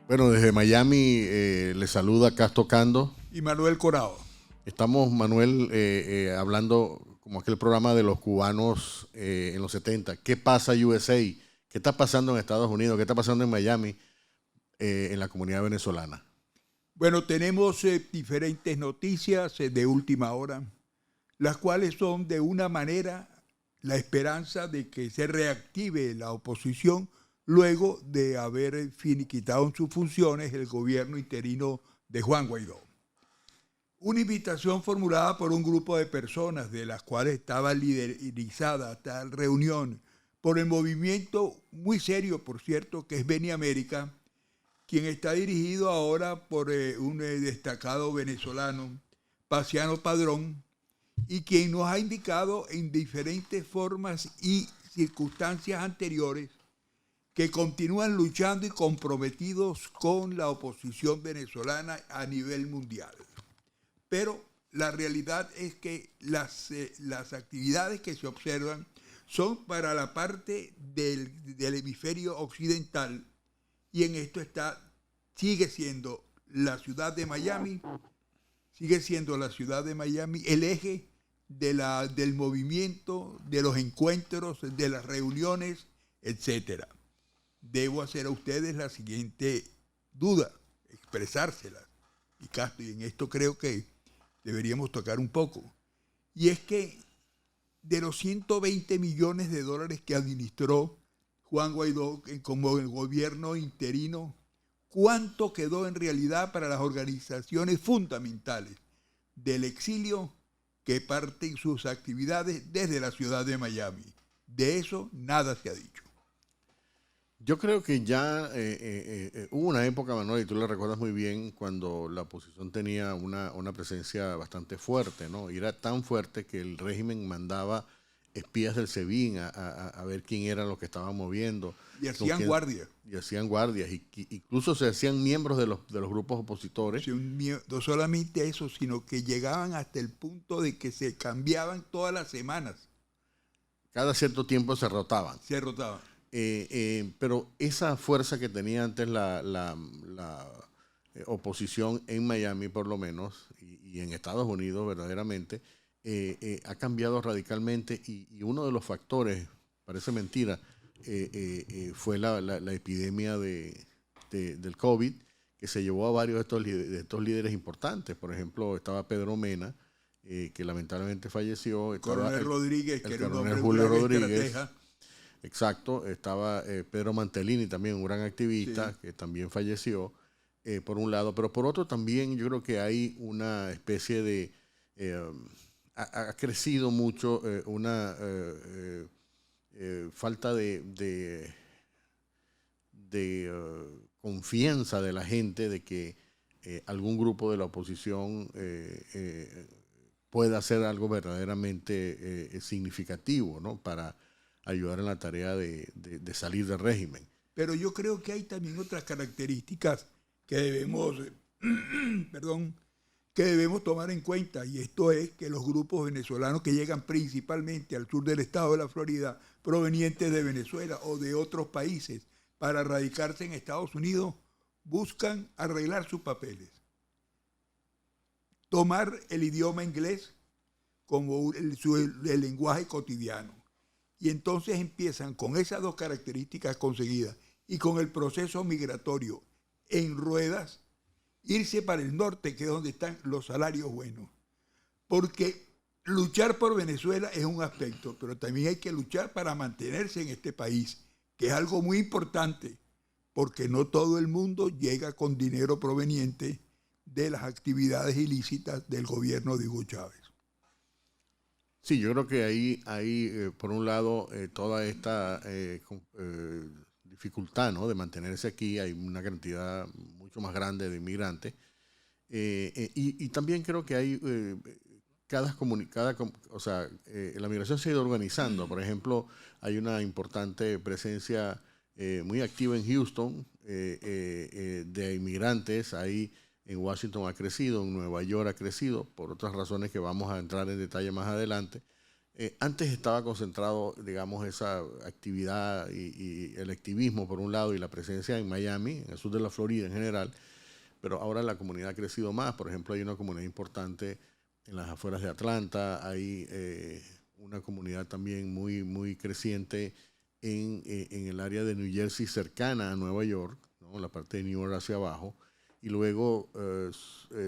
Bueno, desde Miami le saluda Casto Cando. Y Manuel Corao. Estamos, Manuel, hablando como aquel programa de los cubanos en los 70. ¿Qué pasa USA? ¿Qué está pasando en Estados Unidos? ¿Qué está pasando en Miami en la comunidad venezolana? Bueno, tenemos diferentes noticias de última hora, las cuales son de una manera la esperanza de que se reactive la oposición luego de haber finiquitado en sus funciones el gobierno interino de Juan Guaidó. Una invitación formulada por un grupo de personas, de las cuales estaba liderizada tal reunión por el movimiento muy serio, por cierto, que es Beni América, quien está dirigido ahora por un destacado venezolano, Paciano Padrón, y quien nos ha indicado en diferentes formas y circunstancias anteriores que continúan luchando y comprometidos con la oposición venezolana a nivel mundial. Pero la realidad es que las actividades que se observan son para la parte del hemisferio occidental, y en esto sigue siendo la ciudad de Miami el eje del movimiento, de los encuentros, de las reuniones, etcétera. Debo hacer a ustedes la siguiente duda, expresársela. Y Castro, y en esto creo que deberíamos tocar un poco. Y es que de los 120 millones de dólares que administró Juan Guaidó como el gobierno interino, ¿cuánto quedó en realidad para las organizaciones fundamentales del exilio que parten sus actividades desde la ciudad de Miami? De eso nada se ha dicho. Yo creo que ya hubo una época, Manuel, y tú lo recuerdas muy bien, cuando la oposición tenía una presencia bastante fuerte, ¿no? Y era tan fuerte que el régimen mandaba espías del SEBIN a ver quién eran los que estaban moviendo. Y hacían guardia. Y hacían guardias. Y incluso se hacían miembros de los grupos opositores. Sí, no solamente eso, sino que llegaban hasta el punto de que se cambiaban todas las semanas. Cada cierto tiempo se rotaban. Se rotaban. Pero esa fuerza que tenía antes la oposición en Miami, por lo menos, y en Estados Unidos verdaderamente, ha cambiado radicalmente, y uno de los factores, parece mentira, fue la epidemia del COVID, que se llevó a varios de estos líderes importantes. Por ejemplo, estaba Pedro Mena, que lamentablemente falleció. Coronel Rodríguez, que era un hombre Julio muy Rodríguez. estratega. Exacto, estaba Pedro Mantelini, también un gran activista, sí, que también falleció, por un lado, pero por otro también yo creo que hay una especie de, ha crecido mucho una falta de confianza de la gente de que algún grupo de la oposición pueda hacer algo verdaderamente significativo, ¿no?, para ayudar en la tarea de salir del régimen. Pero yo creo que hay también otras características que debemos, que debemos tomar en cuenta, y esto es que los grupos venezolanos que llegan principalmente al sur del estado de la Florida, provenientes de Venezuela o de otros países, para radicarse en Estados Unidos, buscan arreglar sus papeles. Tomar el idioma inglés como el lenguaje cotidiano. Y entonces empiezan con esas dos características conseguidas y con el proceso migratorio en ruedas, irse para el norte, que es donde están los salarios buenos. Porque luchar por Venezuela es un aspecto, pero también hay que luchar para mantenerse en este país, que es algo muy importante, porque no todo el mundo llega con dinero proveniente de las actividades ilícitas del gobierno de Hugo Chávez. Sí, yo creo que hay por un lado, toda esta dificultad, ¿no?, de mantenerse aquí. Hay una cantidad mucho más grande de inmigrantes. Y también creo que hay la migración se ha ido organizando. Por ejemplo, hay una importante presencia muy activa en Houston de inmigrantes. Ahí en Washington ha crecido, en Nueva York ha crecido, por otras razones que vamos a entrar en detalle más adelante. Antes estaba concentrado, digamos, esa actividad y el activismo por un lado y la presencia en Miami, en el sur de la Florida en general, pero ahora la comunidad ha crecido más. Por ejemplo, hay una comunidad importante en las afueras de Atlanta, hay una comunidad también muy creciente en el área de New Jersey cercana a Nueva York, ¿no? La parte de New York hacia abajo, y luego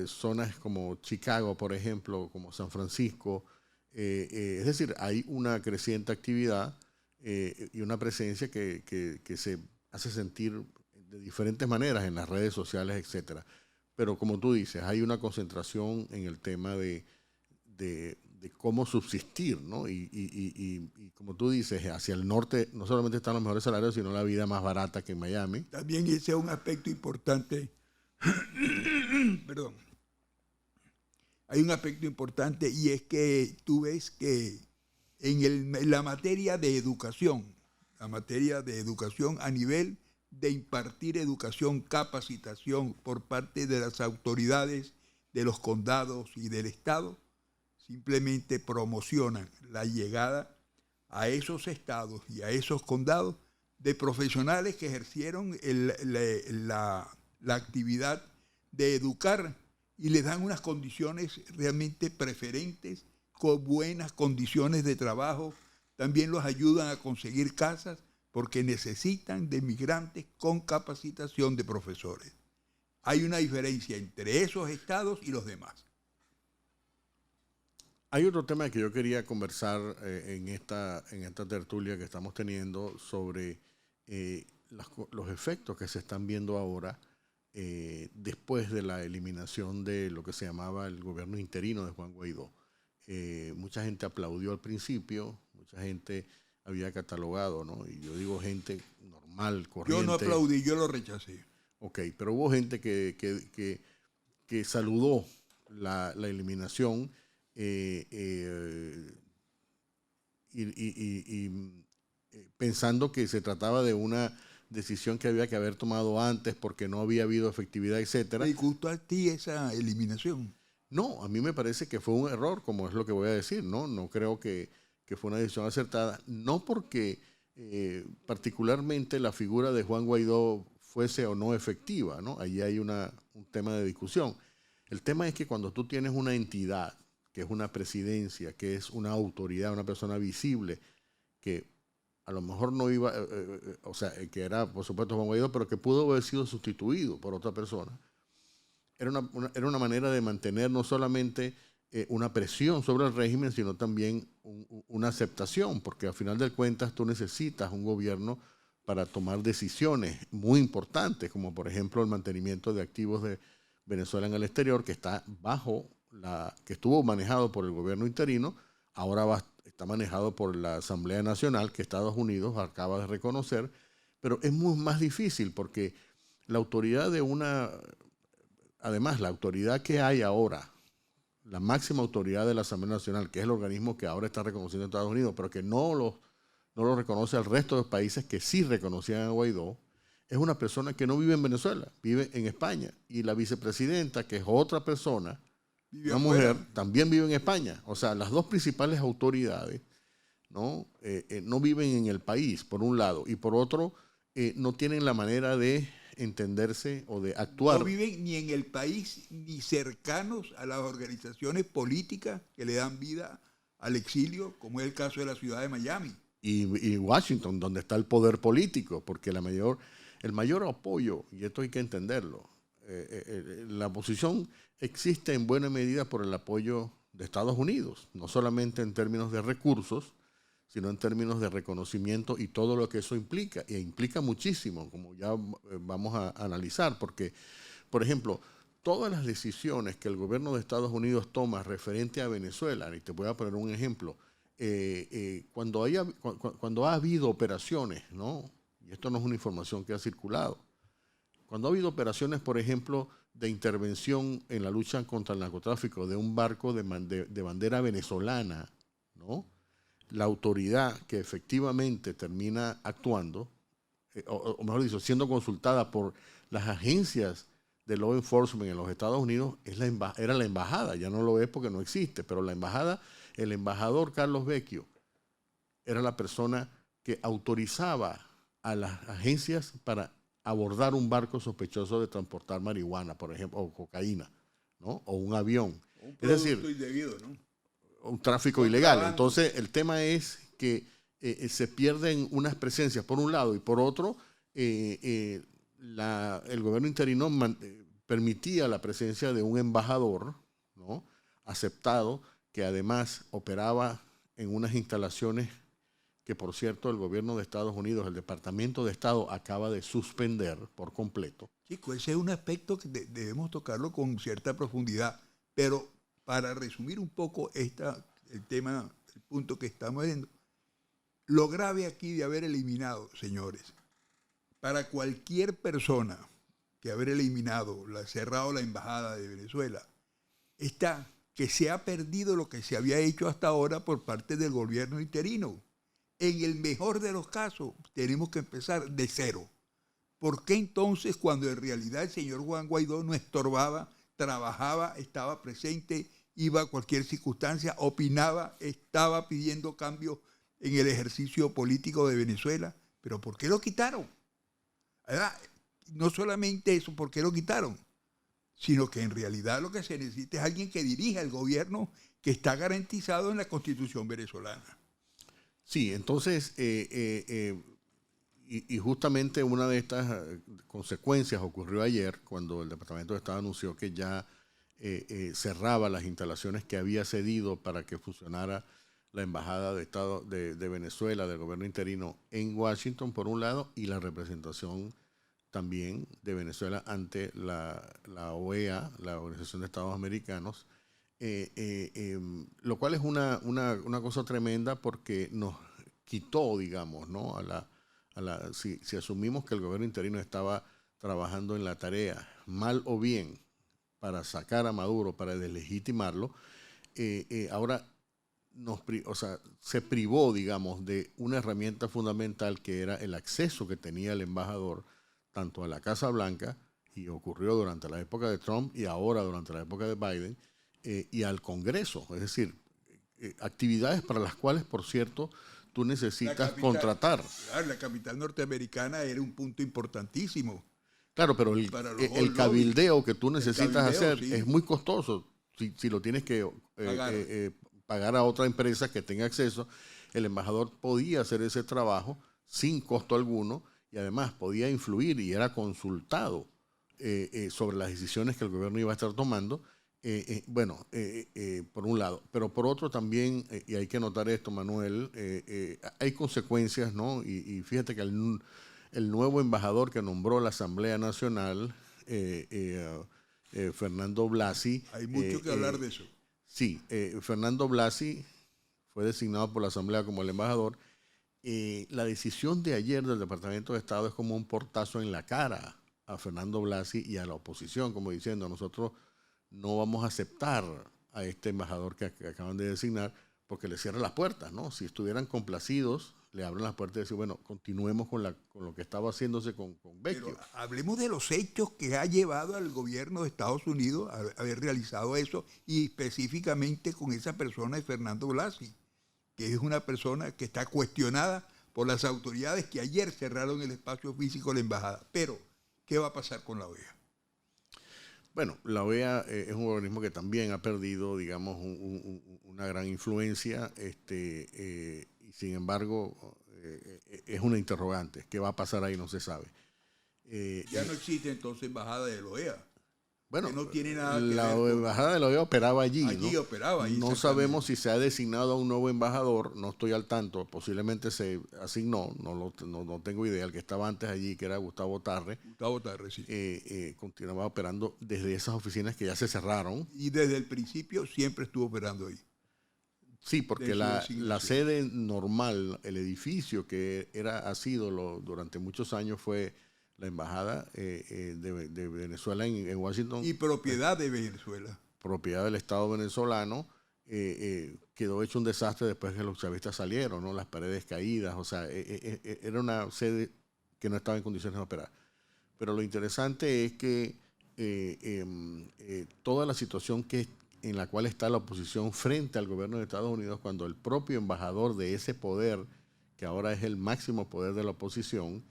zonas como Chicago, por ejemplo, como San Francisco. Es decir, hay una creciente actividad y una presencia que se hace sentir de diferentes maneras en las redes sociales, etcétera. Pero como tú dices, hay una concentración en el tema de cómo subsistir, ¿no? Y como tú dices, hacia el norte no solamente están los mejores salarios, sino la vida más barata que en Miami. También ese es un aspecto importante. Perdón. Hay un aspecto importante y es que tú ves que en la materia de educación, a nivel de impartir educación, capacitación por parte de las autoridades de los condados y del Estado, simplemente promocionan la llegada a esos estados y a esos condados de profesionales que ejercieron la actividad de educar y les dan unas condiciones realmente preferentes, con buenas condiciones de trabajo. También los ayudan a conseguir casas porque necesitan de migrantes con capacitación de profesores. Hay una diferencia entre esos estados y los demás. Hay otro tema que yo quería conversar en esta tertulia que estamos teniendo sobre los efectos que se están viendo ahora después de la eliminación de lo que se llamaba el gobierno interino de Juan Guaidó. Mucha gente aplaudió al principio, mucha gente había catalogado, ¿no? Y yo digo gente normal, corriente. Yo no aplaudí, yo lo rechacé. Ok, pero hubo gente que saludó la eliminación pensando que se trataba de una decisión que había que haber tomado antes porque no había habido efectividad, etcétera. ¿Te gustó a ti esa eliminación? No, a mí me parece que fue un error, como es lo que voy a decir, ¿no? No creo que fue una decisión acertada, no porque particularmente la figura de Juan Guaidó fuese o no efectiva, ¿no? Allí hay un tema de discusión. El tema es que cuando tú tienes una entidad, que es una presidencia, que es una autoridad, una persona visible, que a lo mejor no iba, o sea, que era por supuesto Juan Guaidó, pero que pudo haber sido sustituido por otra persona, era una manera de mantener no solamente una presión sobre el régimen, sino también una aceptación, porque al final de cuentas tú necesitas un gobierno para tomar decisiones muy importantes, como por ejemplo el mantenimiento de activos de Venezuela en el exterior, que está que estuvo manejado por el gobierno interino, ahora está manejado por la Asamblea Nacional, que Estados Unidos acaba de reconocer, pero es más difícil porque la autoridad además, la autoridad que hay ahora, la máxima autoridad de la Asamblea Nacional, que es el organismo que ahora está reconociendo Estados Unidos, pero que no lo reconoce al resto de los países que sí reconocían a Guaidó, es una persona que no vive en Venezuela, vive en España. Y la vicepresidenta, que es otra persona, una mujer, también vive en España. O sea, las dos principales autoridades no viven en el país, por un lado, y por otro, no tienen la manera de entenderse o de actuar. No viven ni en el país ni cercanos a las organizaciones políticas que le dan vida al exilio, como es el caso de la ciudad de Miami. Y Washington, donde está el poder político, porque el mayor apoyo, y esto hay que entenderlo, la oposición existe en buena medida por el apoyo de Estados Unidos, no solamente en términos de recursos, sino en términos de reconocimiento y todo lo que eso implica, e implica muchísimo, como ya vamos a analizar, porque, por ejemplo, todas las decisiones que el gobierno de Estados Unidos toma referente a Venezuela, y te voy a poner un ejemplo, cuando ha habido operaciones, ¿no? Y esto no es una información que ha circulado, cuando ha habido operaciones, por ejemplo, de intervención en la lucha contra el narcotráfico de un barco de bandera venezolana, ¿no? La autoridad que efectivamente termina actuando, o mejor dicho, siendo consultada por las agencias de law enforcement en los Estados Unidos era la embajada. Ya no lo es porque no existe, pero la embajada, el embajador Carlos Vecchio era la persona que autorizaba a las agencias para abordar un barco sospechoso de transportar marihuana, por ejemplo, o cocaína, ¿no? O un avión. Un Es decir, indebido, ¿no? un tráfico ilegal. Entonces, el tema es que se pierden unas presencias por un lado y por otro, el gobierno interino permitía la presencia de un embajador, ¿no? Aceptado, que además operaba en unas instalaciones que, por cierto, el gobierno de Estados Unidos, el Departamento de Estado, acaba de suspender por completo. Chico, ese es un aspecto que debemos tocarlo con cierta profundidad, pero para resumir un poco el tema, el punto que estamos viendo, lo grave aquí de haber eliminado, señores, para cualquier persona que haber eliminado, cerrado la embajada de Venezuela, está que se ha perdido lo que se había hecho hasta ahora por parte del gobierno interino. En el mejor de los casos, tenemos que empezar de cero. ¿Por qué entonces, cuando en realidad el señor Juan Guaidó no estorbaba, trabajaba, estaba presente, iba a cualquier circunstancia, opinaba, estaba pidiendo cambios en el ejercicio político de Venezuela? ¿Pero por qué lo quitaron? ¿Verdad? No solamente eso, ¿por qué lo quitaron? Sino que en realidad lo que se necesita es alguien que dirija el gobierno que está garantizado en la Constitución venezolana. Sí, entonces, y justamente una de estas consecuencias ocurrió ayer cuando el Departamento de Estado anunció que ya cerraba las instalaciones que había cedido para que funcionara la Embajada de Estado de Venezuela, del gobierno interino en Washington, por un lado, y la representación también de Venezuela ante la OEA, la Organización de Estados Americanos, lo cual es una cosa tremenda porque nos quitó, digamos, ¿no? Si asumimos que el gobierno interino estaba trabajando en la tarea, mal o bien, para sacar a Maduro, para deslegitimarlo, ahora se privó, digamos, de una herramienta fundamental que era el acceso que tenía el embajador tanto a la Casa Blanca, y ocurrió durante la época de Trump y ahora durante la época de Biden, y al Congreso. Es decir, actividades para las cuales, por cierto, tú necesitas contratar. Claro, la capital norteamericana era un punto importantísimo. Claro, pero el cabildeo que tú necesitas hacer sí, es muy costoso. Si lo tienes que pagar a otra empresa que tenga acceso, el embajador podía hacer ese trabajo sin costo alguno y además podía influir y era consultado sobre las decisiones que el gobierno iba a estar tomando. Por un lado, pero por otro también, y hay que notar esto, Manuel, hay consecuencias, ¿no? Y fíjate que el nuevo embajador que nombró la Asamblea Nacional, Fernando Blasi. Hay mucho que hablar de eso. Sí, Fernando Blasi fue designado por la Asamblea como el embajador. La decisión de ayer del Departamento de Estado es como un portazo en la cara a Fernando Blasi y a la oposición, como diciendo, nosotros no vamos a aceptar a este embajador que acaban de designar porque le cierra las puertas, ¿no? Si estuvieran complacidos, le abren las puertas y dicen, bueno, continuemos con lo que estaba haciéndose con Vecchio. Pero hablemos de los hechos que ha llevado al gobierno de Estados Unidos a haber realizado eso, y específicamente con esa persona de Fernando Blasi, que es una persona que está cuestionada por las autoridades que ayer cerraron el espacio físico de la embajada. Pero, ¿qué va a pasar con la OEA? Bueno, la OEA es un organismo que también ha perdido, digamos, una gran influencia, y sin embargo es una interrogante. ¿Qué va a pasar ahí? No se sabe. Ya no existe entonces embajada de la OEA. Bueno, no tiene nada que la ver embajada de la OEA operaba allí. ¿no? Operaba allí. No sabemos si se ha designado a un nuevo embajador, no estoy al tanto, posiblemente se asignó, no tengo idea. El que estaba antes allí, que era Gustavo Tarre. Gustavo Tarre, sí. Continuaba operando desde esas oficinas que ya se cerraron. Y desde el principio siempre estuvo operando ahí. Sí, porque la sede normal, el edificio que ha sido durante muchos años fue la embajada de Venezuela en Washington. Y propiedad de Venezuela. Propiedad del Estado venezolano. Quedó hecho un desastre después que los chavistas salieron, ¿no? Las paredes caídas, o sea, era una sede que no estaba en condiciones de operar. Pero lo interesante es que toda la situación en la cual está la oposición frente al gobierno de Estados Unidos, cuando el propio embajador de ese poder, que ahora es el máximo poder de la oposición,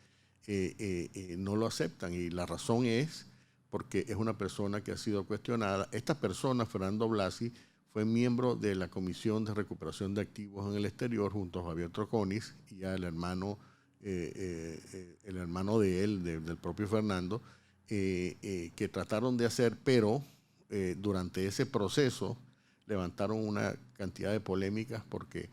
no lo aceptan. Y la razón es porque es una persona que ha sido cuestionada. Esta persona, Fernando Blasi, fue miembro de la Comisión de Recuperación de Activos en el Exterior junto a Javier Troconis y al hermano, el hermano de él, del propio Fernando, que trataron de hacer, pero durante ese proceso levantaron una cantidad de polémicas porque,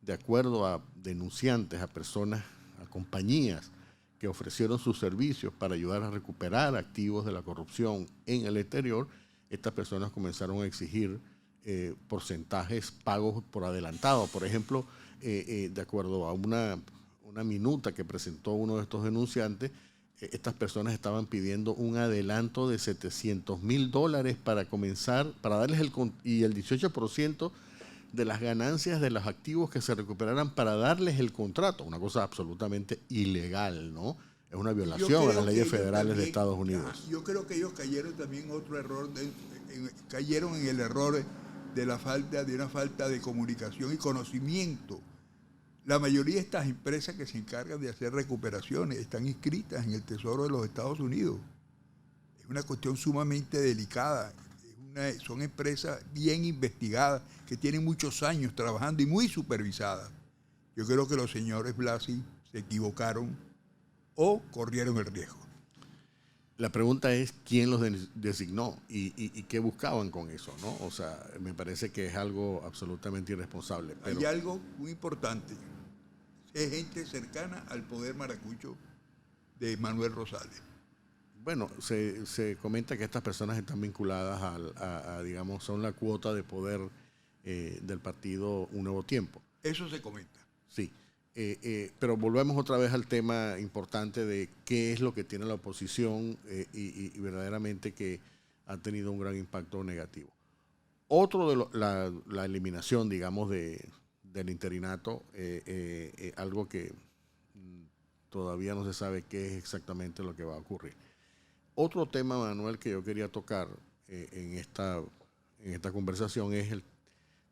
de acuerdo a denunciantes, a personas, a compañías que ofrecieron sus servicios para ayudar a recuperar activos de la corrupción en el exterior, estas personas comenzaron a exigir porcentajes pagos por adelantado. Por ejemplo, de acuerdo a una minuta que presentó uno de estos denunciantes, estas personas estaban pidiendo un adelanto de $700,000 para comenzar, para darles el 18% de las ganancias de los activos que se recuperaran para darles el contrato. Una cosa absolutamente ilegal, ¿no? Es una violación a las leyes federales de Estados Unidos. Yo creo que ellos cayeron también en otro error, cayeron en el error de una falta de comunicación y conocimiento. La mayoría de estas empresas que se encargan de hacer recuperaciones están inscritas en el Tesoro de los Estados Unidos. Es una cuestión sumamente delicada. Son empresas bien investigadas, que tienen muchos años trabajando y muy supervisadas. Yo creo que los señores Blasi se equivocaron o corrieron el riesgo. La pregunta es quién los designó y qué buscaban con eso, ¿no? O sea, me parece que es algo absolutamente irresponsable. Pero hay algo muy importante. Es gente cercana al poder maracucho de Manuel Rosales. Bueno, se comenta que estas personas están vinculadas a digamos, son la cuota de poder del partido Un Nuevo Tiempo. Eso se comenta. Sí. Pero volvemos otra vez al tema importante de qué es lo que tiene la oposición y verdaderamente que ha tenido un gran impacto negativo. Otro de la eliminación, digamos, del interinato, algo que todavía no se sabe qué es exactamente lo que va a ocurrir. Otro tema, Manuel, que yo quería tocar en esta conversación es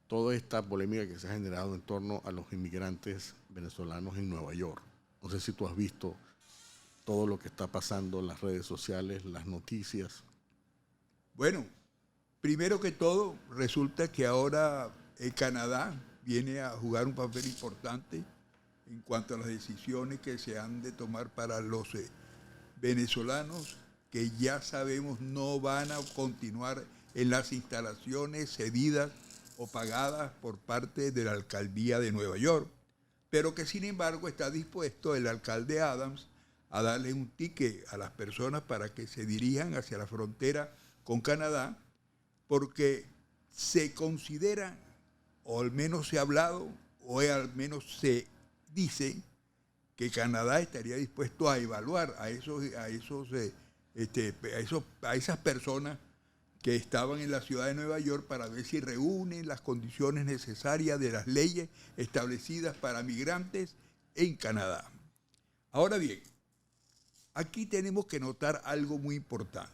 toda esta polémica que se ha generado en torno a los inmigrantes venezolanos en Nueva York. No sé si tú has visto todo lo que está pasando en las redes sociales, las noticias. Bueno, primero que todo, resulta que ahora Canadá viene a jugar un papel importante en cuanto a las decisiones que se han de tomar para los venezolanos que ya sabemos no van a continuar en las instalaciones cedidas o pagadas por parte de la alcaldía de Nueva York, pero que sin embargo está dispuesto el alcalde Adams a darle un ticket a las personas para que se dirijan hacia la frontera con Canadá, porque se considera, o al menos se ha hablado, o al menos se dice, que Canadá estaría dispuesto a evaluar a esas personas que estaban en la ciudad de Nueva York para ver si reúnen las condiciones necesarias de las leyes establecidas para migrantes en Canadá. Ahora bien, aquí tenemos que notar algo muy importante.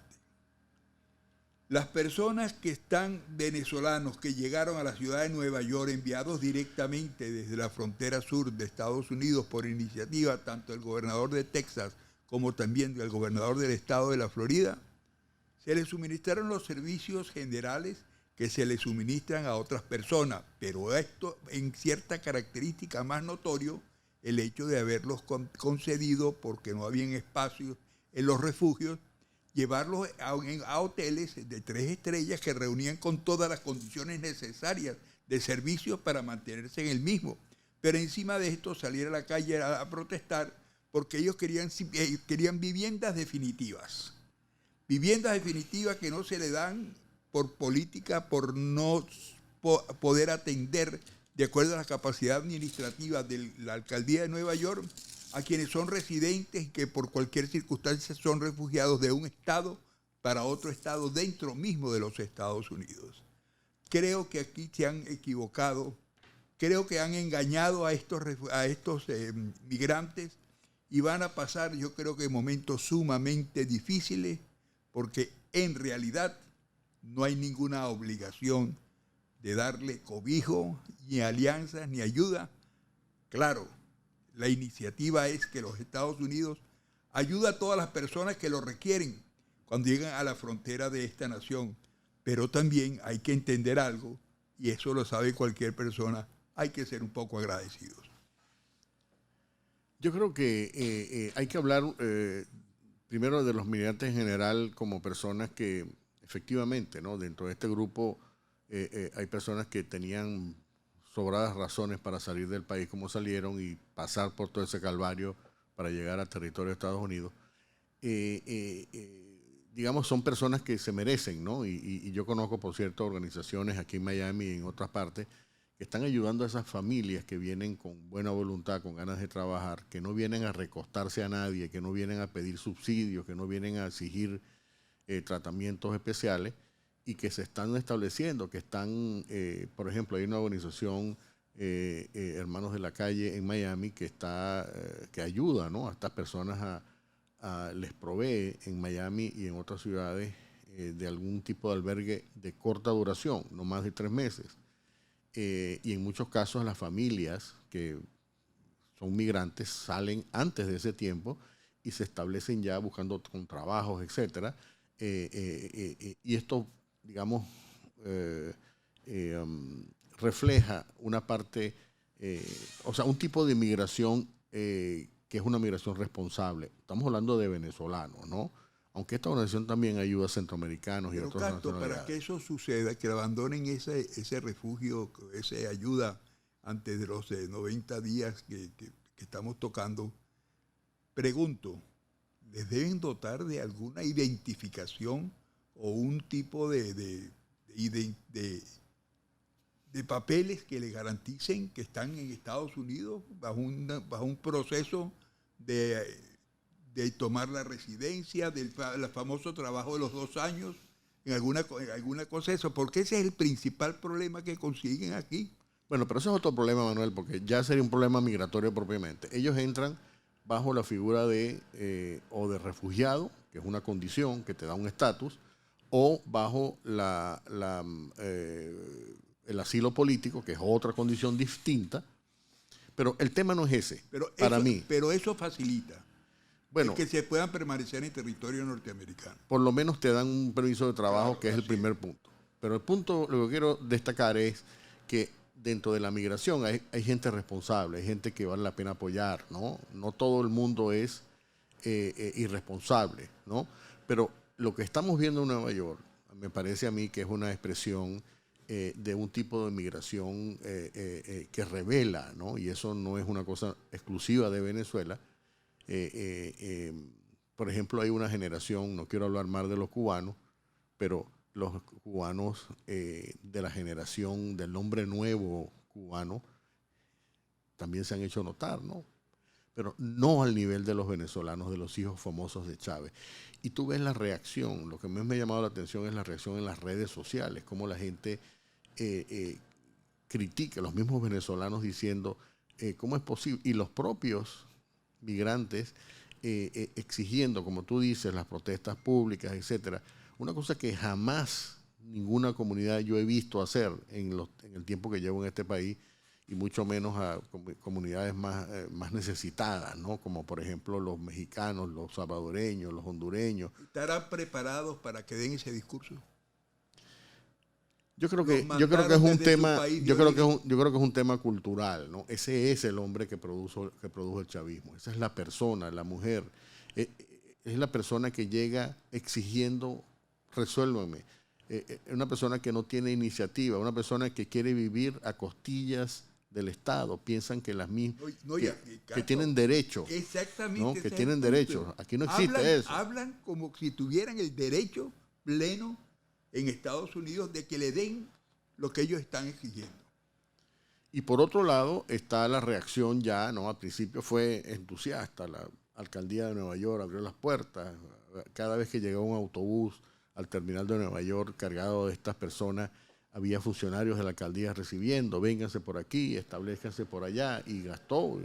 Las personas que están venezolanos que llegaron a la ciudad de Nueva York enviados directamente desde la frontera sur de Estados Unidos por iniciativa tanto del gobernador de Texas como también del gobernador del estado de la Florida, se les suministraron los servicios generales que se les suministran a otras personas, pero esto en cierta característica más notorio, el hecho de haberlos concedido porque no habían espacios en los refugios, llevarlos a hoteles de 3 estrellas que reunían con todas las condiciones necesarias de servicios para mantenerse en el mismo. Pero encima de esto salir a la calle a protestar porque ellos querían viviendas definitivas. Viviendas definitivas que no se le dan por política, por no poder atender de acuerdo a la capacidad administrativa de la alcaldía de Nueva York a quienes son residentes y que por cualquier circunstancia son refugiados de un estado para otro estado dentro mismo de los Estados Unidos. Creo que aquí se han equivocado, creo que han engañado a estos migrantes y van a pasar, yo creo que momentos sumamente difíciles, porque en realidad no hay ninguna obligación de darle cobijo, ni alianzas, ni ayuda. Claro, la iniciativa es que los Estados Unidos ayuda a todas las personas que lo requieren cuando llegan a la frontera de esta nación. Pero también hay que entender algo, y eso lo sabe cualquier persona, hay que ser un poco agradecidos. Yo creo que hay que hablar primero de los migrantes en general como personas que efectivamente, ¿no? Dentro de este grupo hay personas que tenían sobradas razones para salir del país como salieron y pasar por todo ese calvario para llegar al territorio de Estados Unidos. Digamos, son personas que se merecen, ¿no? Y yo conozco, por cierto, organizaciones aquí en Miami y en otras partes que están ayudando a esas familias que vienen con buena voluntad, con ganas de trabajar, que no vienen a recostarse a nadie, que no vienen a pedir subsidios, que no vienen a exigir tratamientos especiales y que se están estableciendo, que están, por ejemplo, hay una organización, Hermanos de la Calle en Miami, que ayuda, ¿no? A estas personas les provee en Miami y en otras ciudades de algún tipo de albergue de corta duración, no más de 3 meses. Y en muchos casos las familias que son migrantes salen antes de ese tiempo y se establecen ya buscando con trabajos, etcétera. Y esto, digamos, refleja una parte, o sea, un tipo de migración que es una migración responsable. Estamos hablando de venezolanos, ¿no? Aunque esta organización también ayuda a centroamericanos y otros nacionalidades. Para que eso suceda, que abandonen ese refugio, esa ayuda antes de los 90 días que estamos tocando, pregunto, ¿les deben dotar de alguna identificación o un tipo de papeles que le garanticen que están en Estados Unidos bajo un proceso de tomar la residencia, del famoso trabajo de los 2 años, en alguna cosa de eso? Porque ese es el principal problema que consiguen aquí. Bueno, pero eso es otro problema, Manuel, porque ya sería un problema migratorio propiamente. Ellos entran bajo la figura o de refugiado, que es una condición que te da un estatus, o bajo el asilo político, que es otra condición distinta. Pero el tema no es ese, para mí. Pero eso facilita bueno, que se puedan permanecer en territorio norteamericano. Por lo menos te dan un permiso de trabajo, claro, que es el primer punto. Pero el punto, lo que quiero destacar es que dentro de la migración hay gente responsable, hay gente que vale la pena apoyar, ¿no? No todo el mundo es irresponsable, ¿no? Pero lo que estamos viendo en Nueva York, me parece a mí que es una expresión de un tipo de migración que revela, ¿no? Y eso no es una cosa exclusiva de Venezuela. Por ejemplo, hay una generación, no quiero hablar mal de los cubanos, pero los cubanos de la generación del hombre nuevo cubano también se han hecho notar, ¿no? Pero no al nivel de los venezolanos, de los hijos famosos de Chávez. Y tú ves la reacción, lo que más me ha llamado la atención es la reacción en las redes sociales, cómo la gente critica, los mismos venezolanos diciendo cómo es posible, y los propios migrantes exigiendo, como tú dices, las protestas públicas, etcétera. Una cosa que jamás ninguna comunidad yo he visto hacer en el tiempo que llevo en este país, y mucho menos a comunidades más necesitadas, ¿no? Como por ejemplo los mexicanos, los salvadoreños, los hondureños. ¿Estarán preparados para que den ese discurso? Yo creo que es un tema, yo creo que es un tema cultural, ¿no? Ese es el hombre que produjo el chavismo. Esa es la persona, la mujer. Es la persona que llega exigiendo, resuélveme. Una persona que no tiene iniciativa, una persona que quiere vivir a costillas del Estado. Piensan que las mismas que tienen derecho. Exactamente. ¿No? Que tienen derecho. Aquí no existe eso. Hablan como si tuvieran el derecho pleno en Estados Unidos de que le den lo que ellos están exigiendo. Y por otro lado está la reacción ya, ¿no? Al principio fue entusiasta, la alcaldía de Nueva York abrió las puertas, cada vez que llegaba un autobús al terminal de Nueva York cargado de estas personas, había funcionarios de la alcaldía recibiendo, vénganse por aquí, establezcanse por allá, y gastó,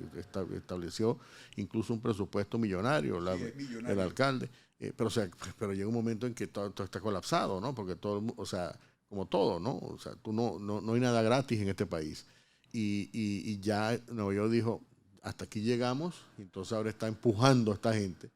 estableció incluso un presupuesto millonario, millonario. el alcalde. Pero llega un momento en que todo está colapsado, ¿no? Porque todo, o sea, como todo, ¿no? O sea, no hay nada gratis en este país. Y ya Nueva York dijo, hasta aquí llegamos, entonces ahora está empujando a esta gente,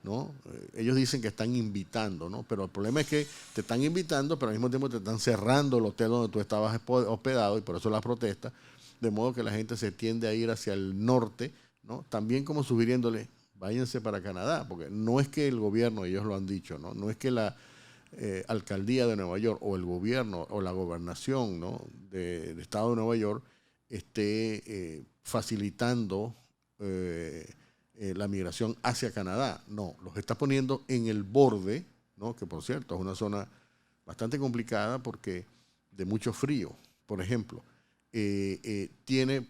¿no? Ellos dicen que están invitando, ¿no? Pero el problema es que te están invitando, pero al mismo tiempo te están cerrando el hotel donde tú estabas hospedado, y por eso la protesta, de modo que la gente se tiende a ir hacia el norte, ¿no? También como sugiriéndole, váyanse para Canadá, porque no es que el gobierno, ellos lo han dicho, ¿no? No es que la alcaldía de Nueva York o el gobierno o la gobernación, ¿no? del estado de Nueva York esté facilitando la migración hacia Canadá. No, los está poniendo en el borde, ¿no? Que por cierto es una zona bastante complicada porque de mucho frío, por ejemplo. Tiene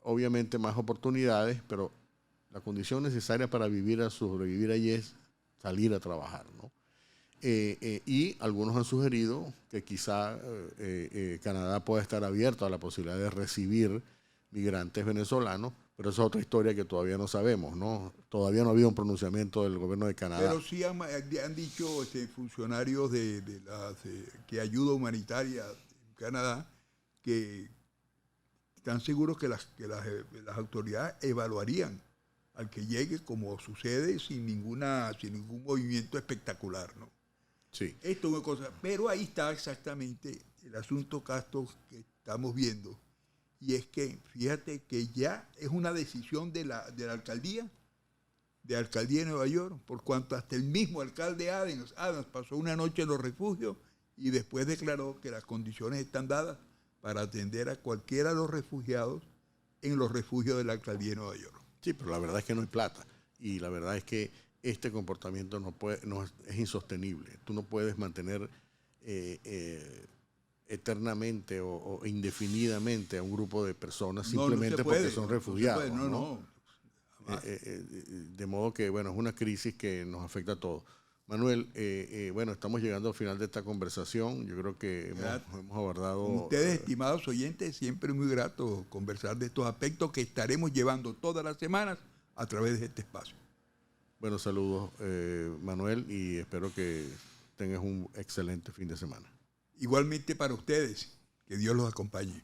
obviamente más oportunidades, pero la condición necesaria para sobrevivir allí es salir a trabajar, ¿no? Y algunos han sugerido que quizá Canadá pueda estar abierto a la posibilidad de recibir migrantes venezolanos, pero esa es otra historia que todavía no sabemos, ¿no? Todavía no ha habido un pronunciamiento del gobierno de Canadá. Pero sí han dicho funcionarios de la que ayuda humanitaria en Canadá que están seguros que las autoridades evaluarían al que llegue, como sucede, sin ningún movimiento espectacular, ¿no? Sí. Esto es una cosa, pero ahí está exactamente el asunto, Castro, que estamos viendo. Y es que, fíjate que ya es una decisión de la alcaldía de Nueva York, por cuanto hasta el mismo alcalde Adams pasó una noche en los refugios y después declaró que las condiciones están dadas para atender a cualquiera de los refugiados en los refugios de la alcaldía de Nueva York. Sí, pero la verdad es que no hay plata. Y la verdad es que este comportamiento es insostenible. Tú no puedes mantener eternamente o indefinidamente a un grupo de personas simplemente porque son refugiados. De modo que, bueno, es una crisis que nos afecta a todos. Manuel, bueno, estamos llegando al final de esta conversación. Yo creo que hemos abordado... Con ustedes, estimados oyentes, siempre muy grato conversar de estos aspectos que estaremos llevando todas las semanas a través de este espacio. Bueno, saludos, Manuel, y espero que tengas un excelente fin de semana. Igualmente para ustedes, que Dios los acompañe.